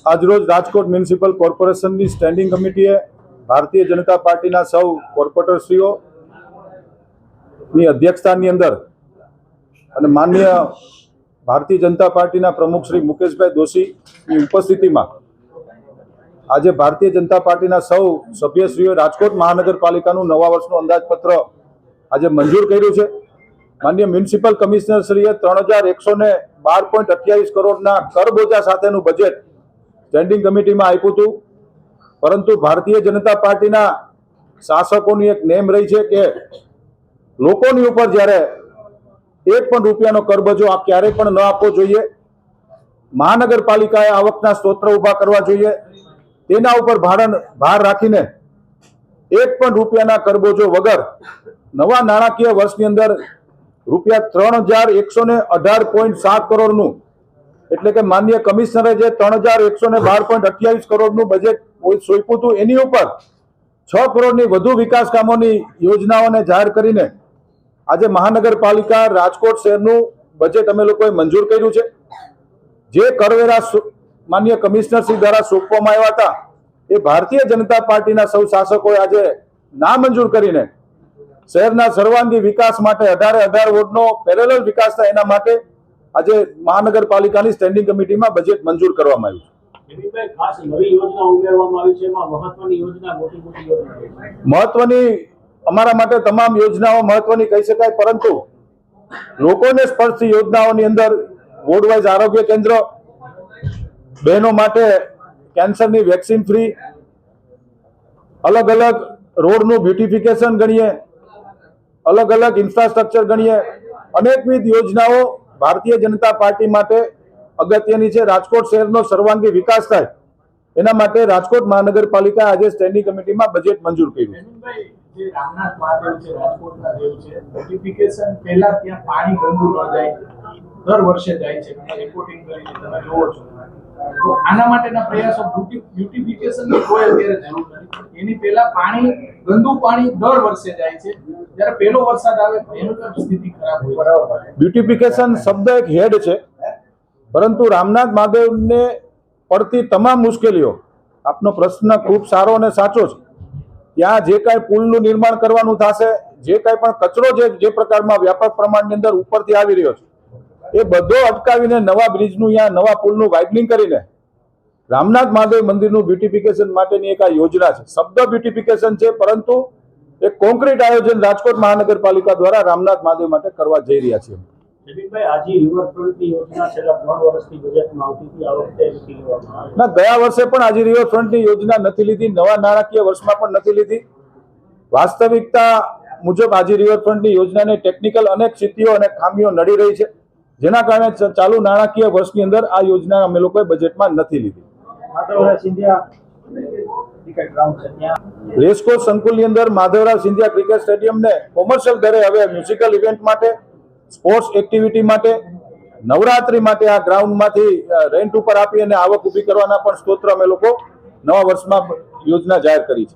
આજરોજ રાજકોટ મ્યુનિસિપલ કોર્પોરેશનની સ્ટેન્ડિંગ કમિટીએ ભારતીય જનતા પાર્ટીના સૌ કોર્પોરેટરશ્રીઓની અધ્યક્ષતાની અંદર અને માનનીય ભારતીય જનતા પાર્ટીના પ્રમુખ શ્રી મુકેશભાઈ દોશીની ઉપસ્થિતિમાં આજે ભારતીય જનતા પાર્ટીના સૌ સભ્યશ્રીઓએ રાજકોટ મહાનગરપાલિકાનું નવા વર્ષનું અંદાજપત્ર આજે મંજૂર કર્યું છે। માનનીય મ્યુનિસિપલ કમિશનરશ્રીએ 3112.28 કરોડના કરબોજા સાથેનું બજેટ સ્ટેન્ડિંગ કમિટીમાં આપ્યું હતું, પરંતુ ભારતીય જનતા પાર્ટીના શાસકોની એક નેમ રહી છે કે લોકોની ઉપર જ્યારે એક પણ રૂપિયાનો કરબજો આ ક્યારેય પણ ન આપવો જોઈએ। મહાનગરપાલિકાએ આવકના સ્ત્રોત ઊભા કરવા જોઈએ, તેના ઉપર ભાર રાખીને એક પણ રૂપિયાના કરબોજો વગર નવા નાણાકીય વર્ષની અંદર રૂપિયા 3118.7 કરોડનું એટલે કે માનનીય કમિશનરે જે 3112.28 કરોડનું બજેટ સોંપ્યું હતું એની ઉપર 6 કરોડની વધુ વિકાસ કામોની યોજનાઓને જાહેર કરીને આજે મહાનગરપાલિકા રાજકોટ શહેરનું બજેટ અમે લોકોએ મંજૂર કર્યું છે। જે કરવેરા માનનીય કમિશનરશ્રી દ્વારા સોંપવામાં આવ્યા હતા એ ભારતીય જનતા પાર્ટીના સૌ શાસકોએ આજે નામંજૂર કરીને શહેરના સર્વાંગી વિકાસ માટે 18 વોર્ડનો પેરેલલ વિકાસ થાય એના માટે આજે મહાનગરપાલિકાની સ્ટેન્ડિંગ કમિટીમાં બજેટ મંજૂર કરવામાં આવ્યું। મહત્વની અમારા માટે તમામ યોજનાઓ મહત્વની કહી શકાય, પરંતુ લોકોને સ્પર્શતી યોજનાઓની અંદર વોર્ડ વાઇઝ આરોગ્ય કેન્દ્ર, બહેનો માટે કેન્સરની વેક્સિન ફ્રી, અલગ અલગ રોડનું બ્યુટિફિકેશન ગણીએ, અલગ અલગ ઇન્ફ્રાસ્ટ્રક્ચર ગણીએ, અનેકવિધ યોજનાઓ ભારતીય જનતા પાર્ટી માટે અગત્યની છે। રાજકોટ શહેરનો સર્વાંગી વિકાસ થાય એના માટે રાજકોટ મહાનગરપાલિકા આજે સ્ટેન્ડિંગ કમિટીમાં બજેટ મંજૂર કર્યું છે। જે રામનાથ મહાદેવ છે, રાજકોટના દેવ છે, બ્યુટિફિકેશન પહેલા ત્યાં પાણી ગંદુ ન જાય, દર વર્ષે જાય છે, રિપોર્ટિંગ કરીને તમે જોવો છો, તો આના માટેના પ્રયાસો બ્યુટિફિકેશનની કોઈ અત્યારે જરૂર નથી। એની પહેલા ગંદુ પાણી દર વર્ષે જાય છે, જ્યારે પહેલો વરસાદ આવે એનું સ્થિતિ ખરાબ હોય છે। બ્યુટિફિકેશન શબ્દ એક હેડ છે, પરંતુ રામનાથ મહાદેવને પડતી તમામ મુશ્કેલીઓ, આપનો પ્રશ્ન ખૂબ સારો અને સાચો છે। ત્યાં જે કાંઈ પુલનું નિર્માણ કરવાનું થશે, જે કાંઈ પણ કચરો જે પ્રકારમાં વ્યાપક પ્રમાણની અંદર ઉપરથી આવી રહ્યો છે એ બધો અટકાવીને નવા બ્રિજનું નવા પુલનું વાઇડનિંગ કરીને રામનાથ મહાદેવ મંદિરનું બ્યુટિફિકેશન માટેની એક આ યોજના છે। શબ્દ બ્યુટિફિકેશન છે, પરંતુ એક કોન્ક્રીટ આયોજન રાજકોટ મહાનગરપાલિકા દ્વારા રામનાથ મહાદેવ માટે કરવા જઈ રહ્યા છીએ। ના, ગયા વર્ષે પણ આજી રિવરફ્રન્ટની યોજના નથી લીધી, નવા નાણાકીય વર્ષમાં પણ નથી લીધી। વાસ્તવિકતા મુજબ આજી રિવરફ્રન્ટની યોજનાને ટેકનિકલ અનેક સ્થિતિઓ અને ખામીઓ નડી રહી છે, જેના કારણે ચાલુ નાણાકીય વર્ષની અંદર આ યોજના અમે લોકોએ બજેટમાં નથી લીધી। રેસકોર્સ સંકુલની અંદર માધવરાવ સિંધિયા ક્રિકેટ સ્ટેડિયમને કોમર્શિયલ દરે હવે મ્યુઝિકલ ઇવેન્ટ માટે, સ્પોર્ટ્સ એક્ટિવિટી માટે, નવરાત્રી માટે આ ગ્રાઉન્ડમાંથી રેન્ટ ઉપર આપી અને આવક ઊભી કરવાના પણ સ્ત્રોત અમે લોકો નવા વર્ષમાં યોજના જાહેર કરી છે।